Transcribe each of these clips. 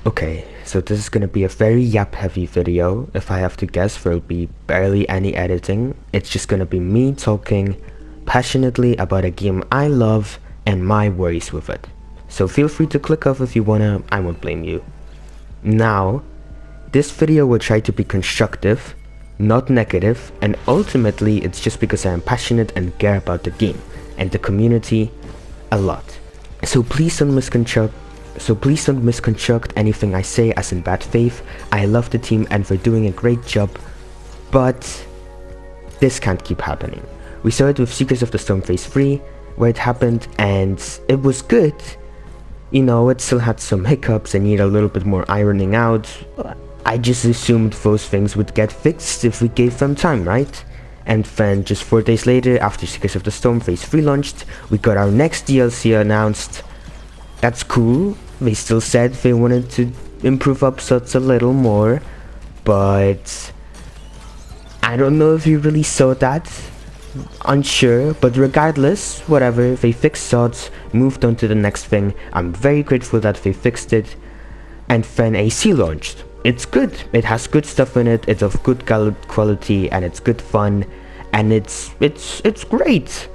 Okay, so this is gonna be a very yap heavy video. If I have to guess, there'll be barely any editing. It's just gonna be me talking passionately about a game I love and my worries with it. So feel free to click off if you wanna, I won't blame you. Now, this video will try to be constructive, not negative, and ultimately it's just because I am passionate and care about the game and the community a lot. So please don't misconstruct anything I say as in bad faith. I love the team and they're doing a great job, but this can't keep happening. We saw it with Secrets of the Storm Phase 3, where it happened and it was good. You know, it still had some hiccups and needed a little bit more ironing out. I just assumed those things would get fixed if we gave them time, right? And then just 4 days later, after Secrets of the Storm Phase 3 launched, we got our next DLC announced. That's cool. They still said they wanted to improve upsets a little more, but I don't know if you really saw that. Unsure, but regardless, whatever, they fixed sods, moved on to the next thing. I'm very grateful that they fixed it. And then AC launched. It's good. It has good stuff in it. It's of good quality and it's good fun, and it's great.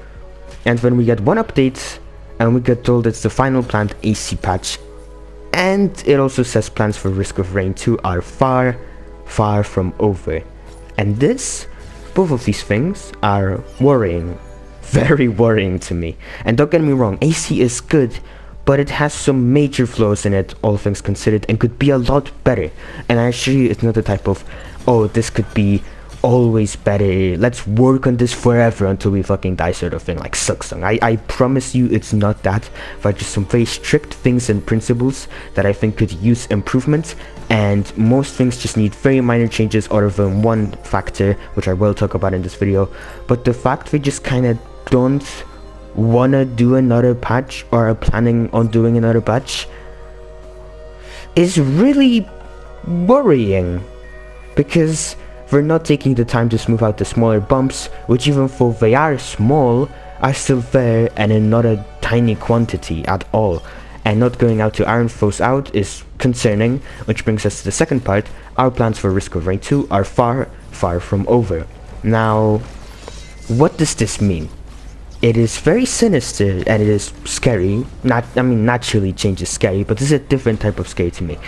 And then we get one update and we get told it's the final planned AC patch, and it also says plans for Risk of Rain 2 are far from over. And both of these things are worrying, very worrying to me. And don't get me wrong, AC is good, but it has some major flaws in it, all things considered, and could be a lot better. And actually, it's not the type of, oh, this could be always better, let's work on this forever until we fucking die sort of thing, like Silksong. I promise you it's not that, but just some very strict things and principles that I think could use improvement, and most things just need very minor changes other than one factor, which I will talk about in this video. But the fact we just kind of don't wanna do another patch or are planning on doing another patch is really worrying, because we're not taking the time to smooth out the smaller bumps, which even though they are small, are still there and in not a tiny quantity at all. And not going out to iron those out is concerning, which brings us to the second part. Our plans for Risk of Rain 2 are far from over. Now, what does this mean? It is very sinister and it is scary. Naturally change is scary, but this is a different type of scary to me.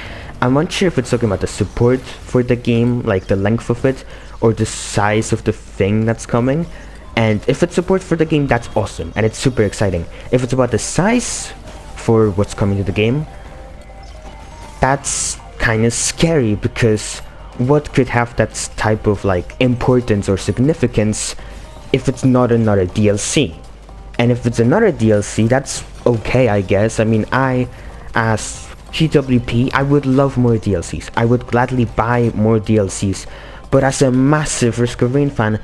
I'm unsure if it's talking about the support for the game, like the length of it, or the size of the thing that's coming. And if it's support for the game, that's awesome, and it's super exciting. If it's about the size for what's coming to the game, that's kind of scary, because what could have that type of like importance or significance if it's not another DLC? And if it's another DLC, that's okay, I guess. I mean, as GWP, I would love more DLCs. I would gladly buy more DLCs. But as a massive Risk of Rain fan,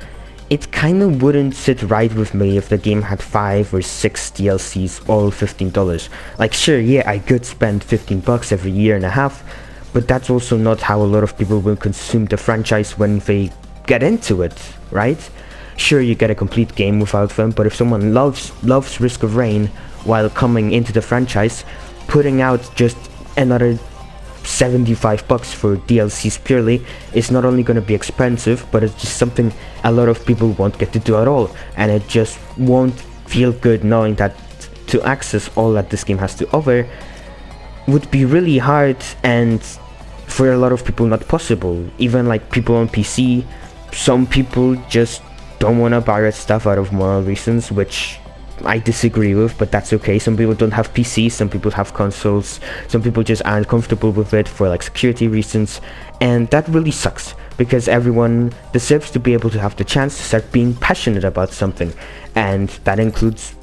it kind of wouldn't sit right with me if the game had 5 or 6 DLCs, all $15. Like, sure, yeah, I could spend $15 every year and a half, but that's also not how a lot of people will consume the franchise when they get into it, right? Sure, you get a complete game without them, but if someone loves Risk of Rain while coming into the franchise, putting out just another $75 for DLCs purely is not only going to be expensive, but it's just something a lot of people won't get to do at all, and it just won't feel good knowing that to access all that this game has to offer would be really hard, and for a lot of people not possible. Even like people on PC, some people just don't want to pirate stuff out of moral reasons, which I disagree with, but that's okay. Some people don't have PCs, some people have consoles, some people just aren't comfortable with it for like security reasons, and that really sucks, because everyone deserves to be able to have the chance to start being passionate about something, and that includes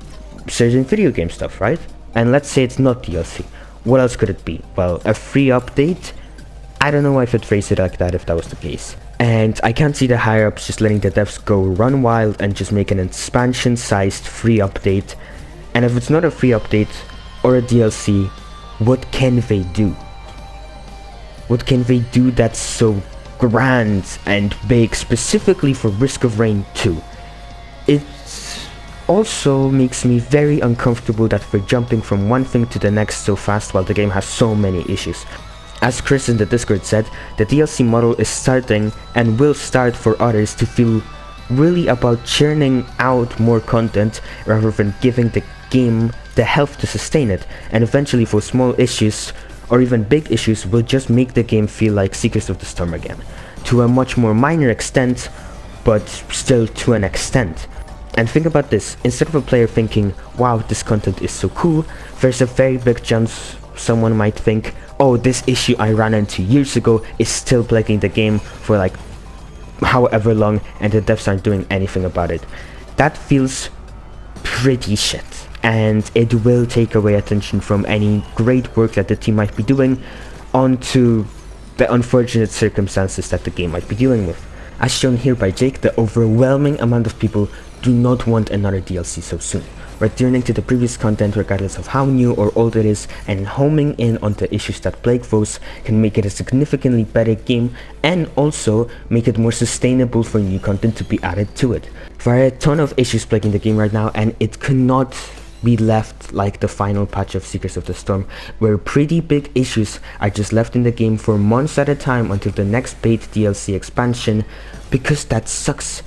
certain video game stuff, right? And let's say it's not DLC. What else could it be? Well, a free update? I don't know if I'd phrase it like that if that was the case. And I can't see the higher ups just letting the devs go run wild and just make an expansion sized free update. And if it's not a free update or a DLC, what can they do? What can they do that's so grand and big specifically for Risk of Rain 2? It also makes me very uncomfortable that we're jumping from one thing to the next so fast while the game has so many issues. As Chris in the Discord said, the DLC model is starting and will start for others to feel really about churning out more content rather than giving the game the health to sustain it, and eventually for small issues or even big issues will just make the game feel like Seekers of the Storm again, to a much more minor extent, but still to an extent. And think about this, instead of a player thinking, wow, this content is so cool, there's a very big chance someone might think, oh, this issue I ran into years ago is still plaguing the game for like however long and the devs aren't doing anything about it. That feels pretty shit, and it will take away attention from any great work that the team might be doing onto the unfortunate circumstances that the game might be dealing with. As shown here by Jake, the overwhelming amount of people do not want another DLC so soon, returning to the previous content regardless of how new or old it is, and homing in on the issues that plague those can make it a significantly better game and also make it more sustainable for new content to be added to it. There are a ton of issues plaguing the game right now, and it cannot be left like the final patch of Seekers of the Storm, where pretty big issues are just left in the game for months at a time until the next paid DLC expansion, because that sucks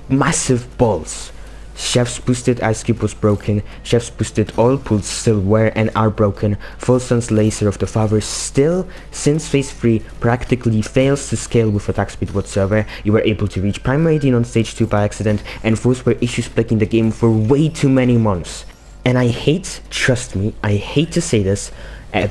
massive balls. Chef's boosted ice cube was broken, Chef's boosted oil pools still were and are broken, Volsun's laser of the father still, since phase 3 practically fails to scale with attack speed whatsoever. You were able to reach Primary 18 on stage 2 by accident, and those were issues plaguing the game for way too many months. And I hate, trust me, I hate to say this,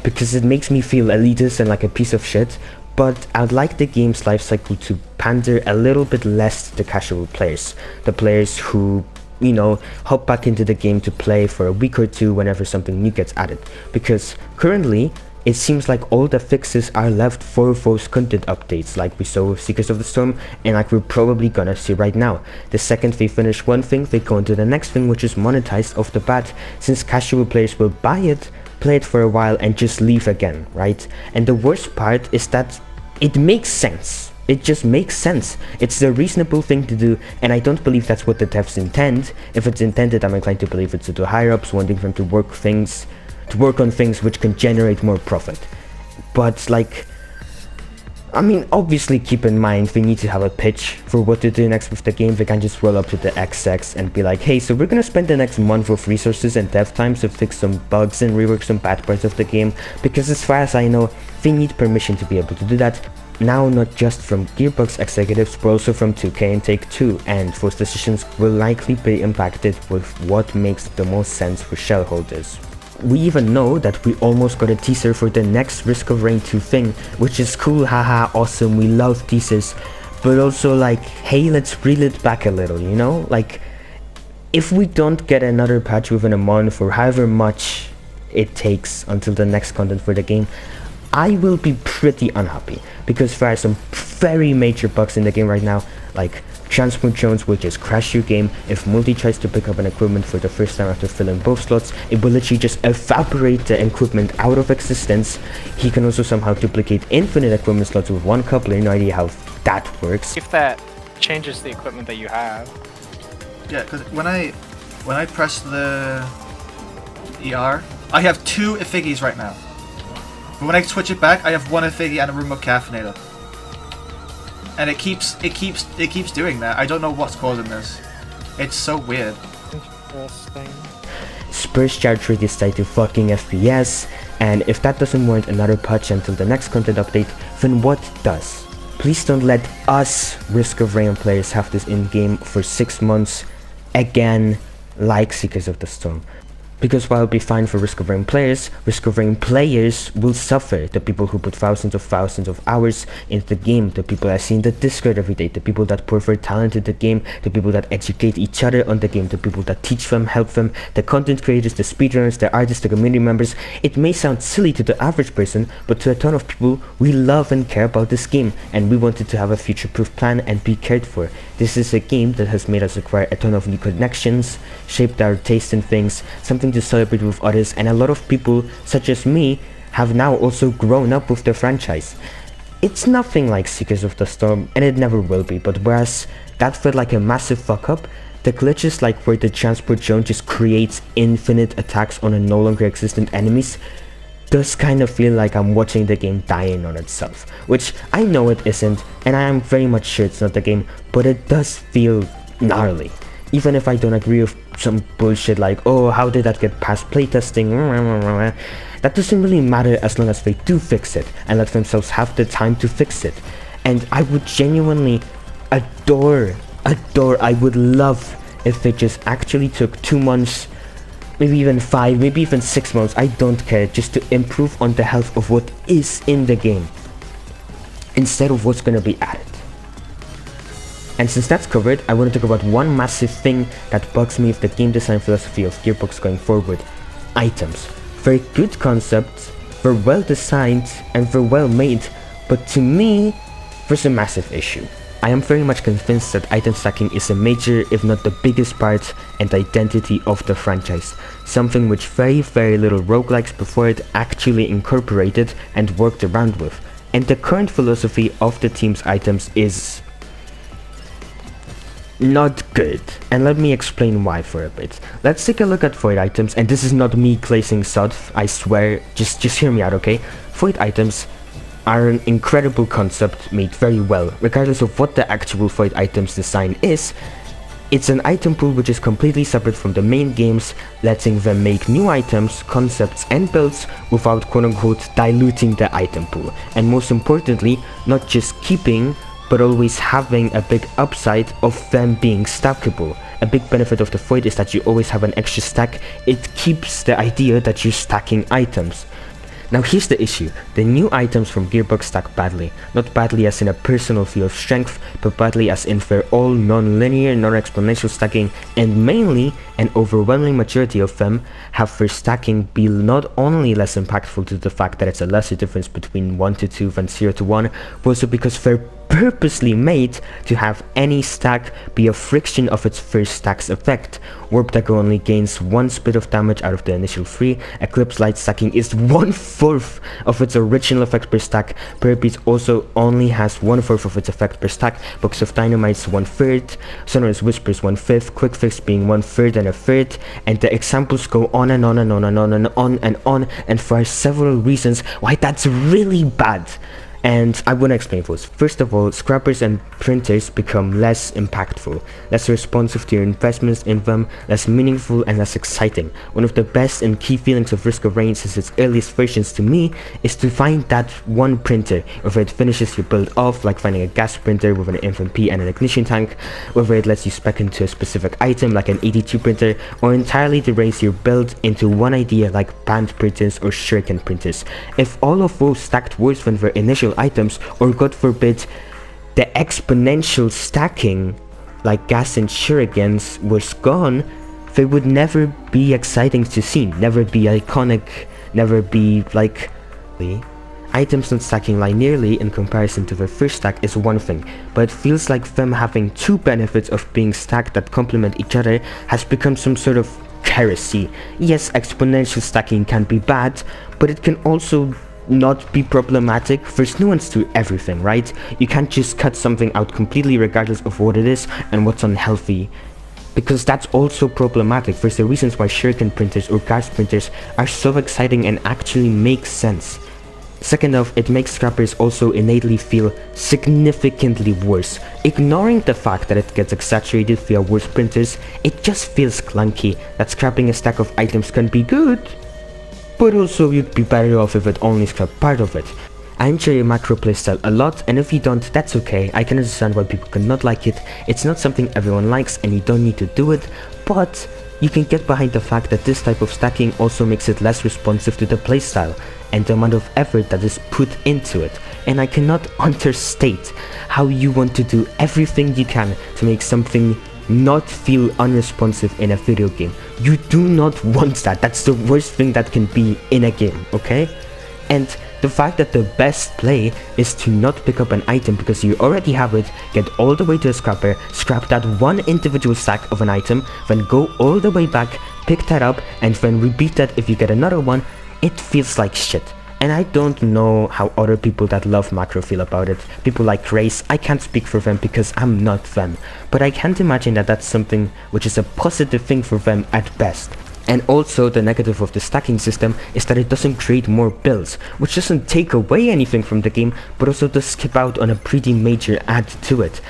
because it makes me feel elitist and like a piece of shit, but I'd like the game's lifecycle to pander a little bit less to the casual players. The players who, you know, hop back into the game to play for a week or two whenever something new gets added. Because currently, it seems like all the fixes are left for those content updates, like we saw with Seekers of the Storm, and like we're probably gonna see right now. The second they finish one thing, they go into the next thing, which is monetized off the bat, since casual players will buy it, play it for a while, and just leave again, right? And the worst part is that it makes sense. It just makes sense. It's the reasonable thing to do, and I don't believe that's what the devs intend. If it's intended, I'm inclined to believe it's to the higher ups wanting them to work on things which can generate more profit. But like, I mean, obviously keep in mind they need to have a pitch for what to do next with the game. They can't just roll up to the XX and be like, hey, so we're gonna spend the next month of resources and dev time to fix some bugs and rework some bad parts of the game, because as far as I know, they need permission to be able to do that. Now, not just from Gearbox executives, but also from 2K and Take-Two, and those decisions will likely be impacted with what makes the most sense for shareholders. We even know that we almost got a teaser for the next Risk of Rain 2 thing, which is cool, haha, awesome, we love teasers, but also like, hey, let's reel it back a little, you know? Like, if we don't get another patch within a month or however much it takes until the next content for the game, I will be pretty unhappy, because there are some very major bugs in the game right now, like Transport Jones will just crash your game. If Multi tries to pick up an equipment for the first time after filling both slots, it will literally just evaporate the equipment out of existence. He can also somehow duplicate infinite equipment slots with one coupler, no idea how that works. If that changes the equipment that you have. Yeah, because when I press the ER, I have 2 Iphiggies right now. But when I switch it back, I have 1 Iphiggie and a remote caffeinator. And it keeps doing that. I don't know what's causing this. It's so weird. Interesting. Spurs charge rate is tied to fucking FPS, and if that doesn't warrant another patch until the next content update, then what does? Please don't let us Risk of Rain players have this in-game for 6 months again, like Seekers of the Storm. Because while it'll be fine for Risk of Rain players will suffer. The people who put thousands of hours into the game, the people I see in the Discord every day, the people that pour their talent into the game, the people that educate each other on the game, the people that teach them, help them, the content creators, the speedrunners, the artists, the community members. It may sound silly to the average person, but to a ton of people, we love and care about this game, and we wanted to have a future-proof plan and be cared for. This is a game that has made us acquire a ton of new connections, shaped our taste in things, something to celebrate with others, and a lot of people, such as me, have now also grown up with the franchise. It's nothing like Seekers of the Storm, and it never will be, but whereas that felt like a massive fuck up, the glitches like where the Transport Zone just creates infinite attacks on a no longer existent enemies, does kind of feel like I'm watching the game dying on itself, which I know it isn't, and I am very much sure it's not the game, but it does feel gnarly. Even if I don't agree with some bullshit like, oh, how did that get past playtesting, that doesn't really matter as long as they do fix it and let themselves have the time to fix it. And I would genuinely adore, I would love if they just actually took 2 months, maybe even 5, maybe even 6 months, I don't care, just to improve on the health of what is in the game instead of what's gonna be added. And since that's covered, I want to talk about one massive thing that bugs me with the game design philosophy of Gearbox going forward. Items. Very good concepts, they're well designed and they're well made, but to me, there's a massive issue. I am very much convinced that item stacking is a major, if not the biggest part and identity of the franchise. Something which very little roguelikes before it actually incorporated and worked around with. And the current philosophy of the team's items is not good, and let me explain why for a bit. Let's take a look at void items, and this is not me glazing sod, I swear, just hear me out, okay? Void items are an incredible concept made very well, regardless of what the actual void items design is. It's an item pool which is completely separate from the main games, letting them make new items, concepts and builds without quote-unquote diluting the item pool, and most importantly, not just keeping but always having a big upside of them being stackable. A big benefit of the void is that you always have an extra stack. It keeps the idea that you're stacking items. Now here's the issue, the new items from Gearbox stack badly. Not badly as in a personal feel of strength, but badly as in they're all non-linear, non-exponential stacking, and mainly an overwhelming majority of them have their stacking be not only less impactful to the fact that it's a lesser difference between 1 to 2 than 0 to 1, but also because they're purposely made to have any stack be a friction of its first stack's effect. Warp Dagger only gains 1 bit of damage out of the initial 3, Eclipse Light stacking is 1/4 of its original effect per stack, Parabeat also only has 1/4 of its effect per stack, Box of Dynamite's 1/3, Sonorous Whispers 1/5, Quick Fix being 1/3 and a third, and the examples go on and on and on and on and on and on, and for several reasons why that's really bad. And I want to explain those. First of all, scrappers and printers become less impactful, less responsive to your investments in them, less meaningful and less exciting. One of the best and key feelings of Risk of Rain since its earliest versions to me is to find that one printer, whether it finishes your build off, like finding a gas printer with an FMP and an ignition tank, whether it lets you spec into a specific item like an 82 printer, or entirely derails your build into one idea like band printers or shuriken printers. If all of those stacked worse than their initial items, or god forbid the exponential stacking like gas and shurikens was gone, they would never be exciting to see, never be iconic, never be like... Items not stacking linearly in comparison to their first stack is one thing, but it feels like them having 2 benefits of being stacked that complement each other has become some sort of heresy. Yes, exponential stacking can be bad, but it can also not be problematic. There's nuance to everything, right? You can't just cut something out completely regardless of what it is and what's unhealthy, because that's also problematic. There's the reasons why shuriken printers or gas printers are so exciting and actually make sense. Second off, it makes scrappers also innately feel significantly worse. Ignoring the fact that it gets exaggerated via worse printers, it just feels clunky that scrapping a stack of items can be good, but also you'd be better off if it only scrapped part of it. I enjoy a macro playstyle a lot, and if you don't, that's okay. I can understand why people cannot like it. It's not something everyone likes and you don't need to do it, but you can get behind the fact that this type of stacking also makes it less responsive to the playstyle and the amount of effort that is put into it. And I cannot understate how you want to do everything you can to make something not feel unresponsive in a video game. You do not want that. That's the worst thing that can be in a game, okay? And the fact that the best play is to not pick up an item because you already have it, get all the way to a scrapper, scrap that one individual stack of an item, then go all the way back, pick that up, and then repeat that if you get another one, it feels like shit. And I don't know how other people that love macro feel about it. People like Grace, I can't speak for them because I'm not them. But I can't imagine that that's something which is a positive thing for them at best. And also the negative of the stacking system is that it doesn't create more builds, which doesn't take away anything from the game, but also does skip out on a pretty major add to it.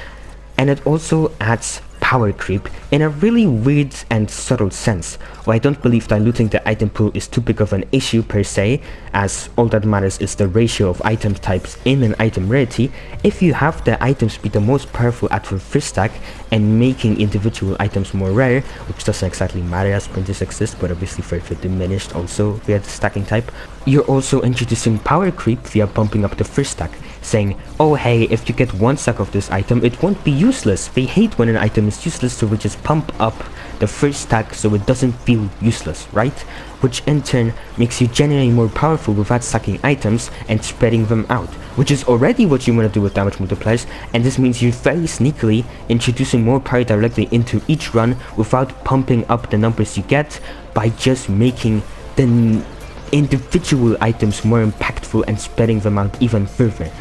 And it also adds power creep in a really weird and subtle sense. While I don't believe diluting the item pool is too big of an issue per se, as all that matters is the ratio of item types in an item rarity, if you have the items be the most powerful at your first stack and making individual items more rare, which doesn't exactly matter as printers exist, but obviously further diminished also via the stacking type, you're also introducing power creep via bumping up the first stack, saying, oh hey, if you get one stack of this item, it won't be useless. They hate when an item is useless, so we just pump up the first stack so it doesn't feel useless, right? Which in turn makes you generally more powerful without stacking items and spreading them out, which is already what you want to do with damage multipliers, and this means you're very sneakily introducing more power directly into each run without pumping up the numbers you get by just making the individual items more impactful and spreading them out even further.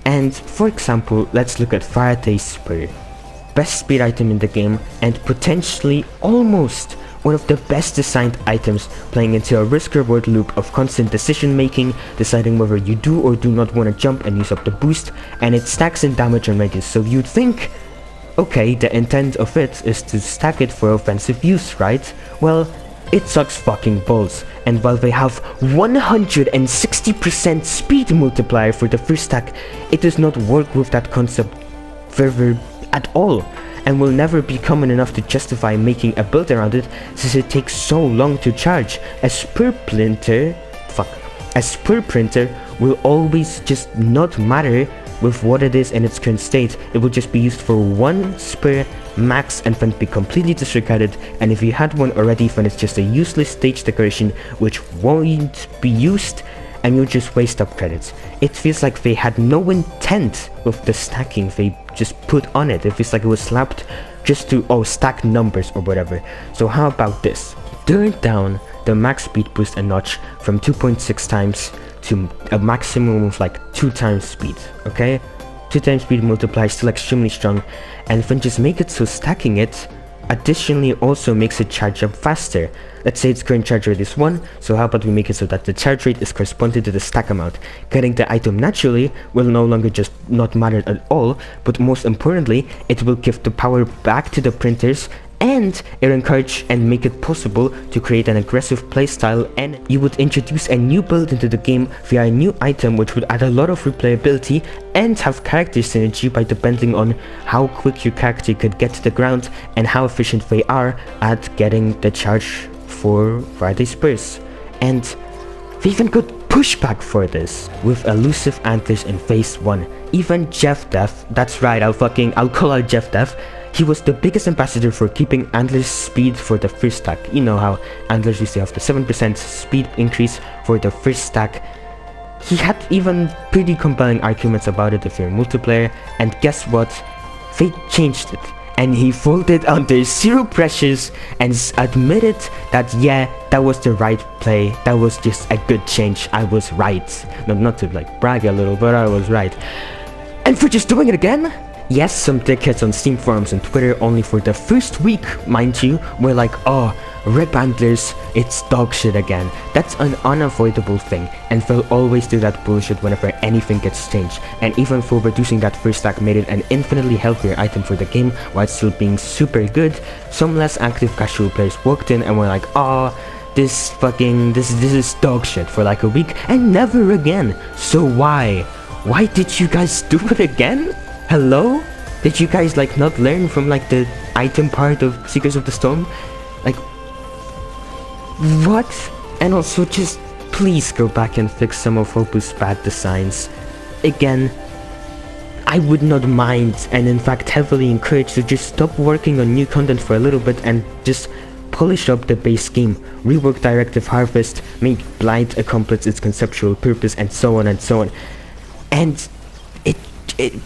And for example, let's look at Faraday's Spur. Best speed item in the game and potentially almost one of the best designed items, playing into a risk-reward loop of constant decision making, deciding whether you do or do not want to jump and use up the boost, and it stacks in damage and radius. So you'd think, okay, the intent of it is to stack it for offensive use, right? Well, it sucks fucking balls, and while they have 160% speed multiplier for the first stack, it does not work with that concept further at all, and will never be common enough to justify making a build around it, since it takes so long to charge. A spur printer will always just not matter with what it is in its current state. It will just be used for one spur max and then be completely disregarded, and if you had one already, then it's just a useless stage decoration which won't be used and you'll just waste up credits. It feels like they had no intent with the stacking they just put on it. It feels like it was slapped just to stack numbers or whatever. So how about this? Turn down the max speed boost a notch from 2.6 times to a maximum of like 2 times speed, okay? 2 times speed multiplier is still extremely strong, and then just make it so stacking it additionally also makes it charge up faster. Let's say its current charge rate is 1, so how about we make it so that the charge rate is corresponding to the stack amount. Getting the item naturally will no longer just not matter at all, but most importantly, it will give the power back to the printers, and it encourage and make it possible to create an aggressive playstyle, and you would introduce a new build into the game via a new item which would add a lot of replayability and have character synergy by depending on how quick your character could get to the ground and how efficient they are at getting the charge for Friday Spurs. And they even got pushback for this with elusive antlers in phase 1. Even Jeff Def, that's right, I'll call out Jeff Def, he was the biggest ambassador for keeping Antler's speed for the first stack. You know how Antlers used to have the 7% speed increase for the first stack. He had even pretty compelling arguments about it if you're multiplayer, and guess what? They changed it. And he folded under zero pressures and admitted that yeah, that was the right play, that was just a good change, I was right. No, not to like brag a little, but I was right. And for just doing it again? Yes, some dickheads on Steam forums and Twitter only for the first week, mind you, were like, oh, rip Antlers, it's dog shit again. That's an unavoidable thing, and they'll always do that bullshit whenever anything gets changed. And even though reducing that first stack made it an infinitely healthier item for the game while still being super good, some less active casual players walked in and were like, oh, this is dog shit for like a week and never again. So why? Why did you guys do it again? Hello? Did you guys like not learn from like the item part of Seekers of the Storm? Like, what? And also just please go back and fix some of Opus' bad designs. Again, I would not mind, and in fact heavily encourage to just stop working on new content for a little bit and just polish up the base game, rework Directive Harvest, make Blight accomplish its conceptual purpose, and so on and so on. And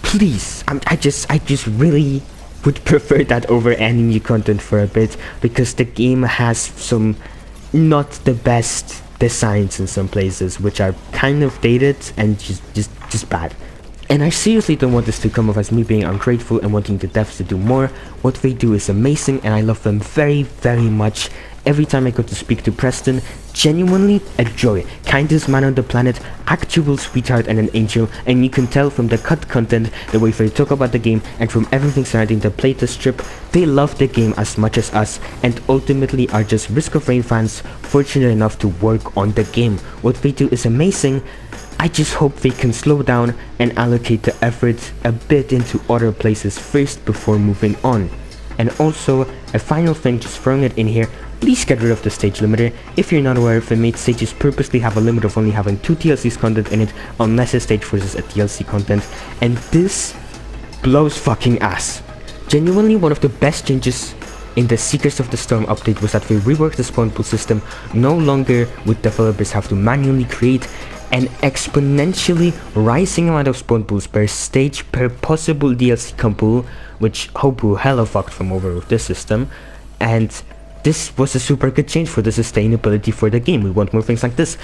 please, I just really would prefer that over any new content for a bit, because the game has some not the best designs in some places, which are kind of dated and just bad. And I seriously don't want this to come off as me being ungrateful and wanting the devs to do more. What they do is amazing and I love them very, very much, Every time I go to speak to Preston, genuinely a joy. Kindest man on the planet, actual sweetheart and an angel, and you can tell from the cut content, the way they talk about the game, and from everything surrounding the playtest strip, they love the game as much as us, and ultimately are just Risk of Rain fans fortunate enough to work on the game. What they do is amazing. I just hope they can slow down and allocate the effort a bit into other places first before moving on. And also, a final thing, just throwing it in here, please get rid of the stage limiter. If you're not aware, they made stages purposely have a limit of only having 2 DLCs content in it, unless a stage forces a DLC content, and this blows fucking ass. Genuinely one of the best changes in the Seekers of the Storm update was that they reworked the spawn pool system. No longer would developers have to manually create an exponentially rising amount of spawn pools per stage per possible DLC compo, which Hopu hella fucked from over with this system, and this was a super good change for the sustainability for the game. We want more things like this,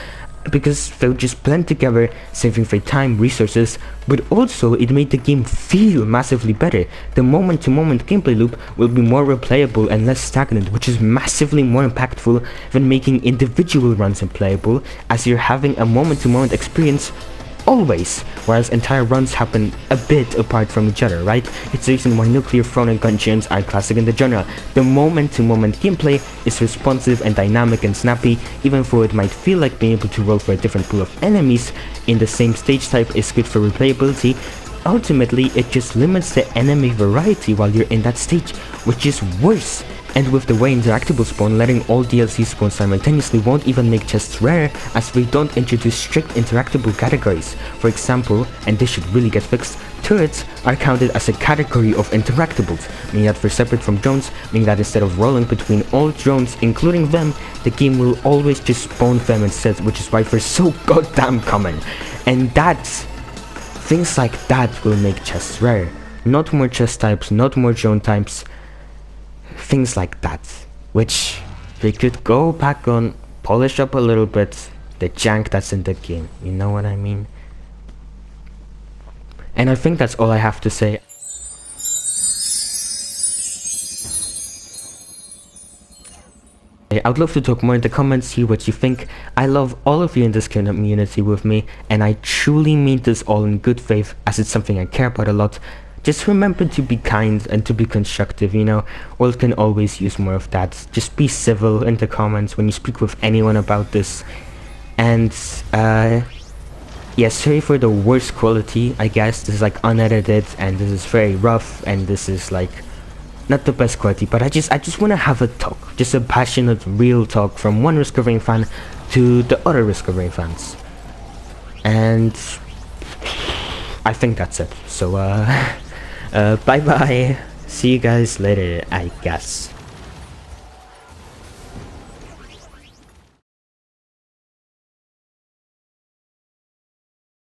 because they'll just blend together, saving for time, resources, but also it made the game feel massively better. The moment-to-moment gameplay loop will be more replayable and less stagnant, which is massively more impactful than making individual runs unplayable, as you're having a moment-to-moment experience always, whereas entire runs happen a bit apart from each other, right? It's the reason why Nuclear Throne and Gungeons are classic in the genre. The moment-to-moment gameplay is responsive and dynamic and snappy, even though it might feel like being able to roll for a different pool of enemies in the same stage type is good for replayability. Ultimately, it just limits the enemy variety while you're in that stage, which is worse. And with the way interactable spawn, letting all DLCs spawn simultaneously won't even make chests rare, as we don't introduce strict interactable categories. For example, and this should really get fixed, turrets are counted as a category of interactables, meaning that they're separate from drones, meaning that instead of rolling between all drones, including them, the game will always just spawn them instead, which is why they're so goddamn common. And things like that will make chests rare. Not more chest types, not more drone types, things like that, which they could go back on, polish up a little bit the jank that's in the game, you know what I mean? And I think that's all I have to say. I'd love to talk more in the comments, hear what you think. I love all of you in this community with me, and I truly mean this all in good faith, as it's something I care about a lot. Just remember to be kind and to be constructive, you know. World can always use more of that. Just be civil in the comments when you speak with anyone about this. And yeah, sorry for the worst quality, I guess. This is like unedited, and this is very rough, and this is like not the best quality, but I just want to have a talk, just a passionate, real talk from one Risk of Rain fan to the other Risk of Rain fans. And I think that's it. So bye bye, see you guys later, I guess.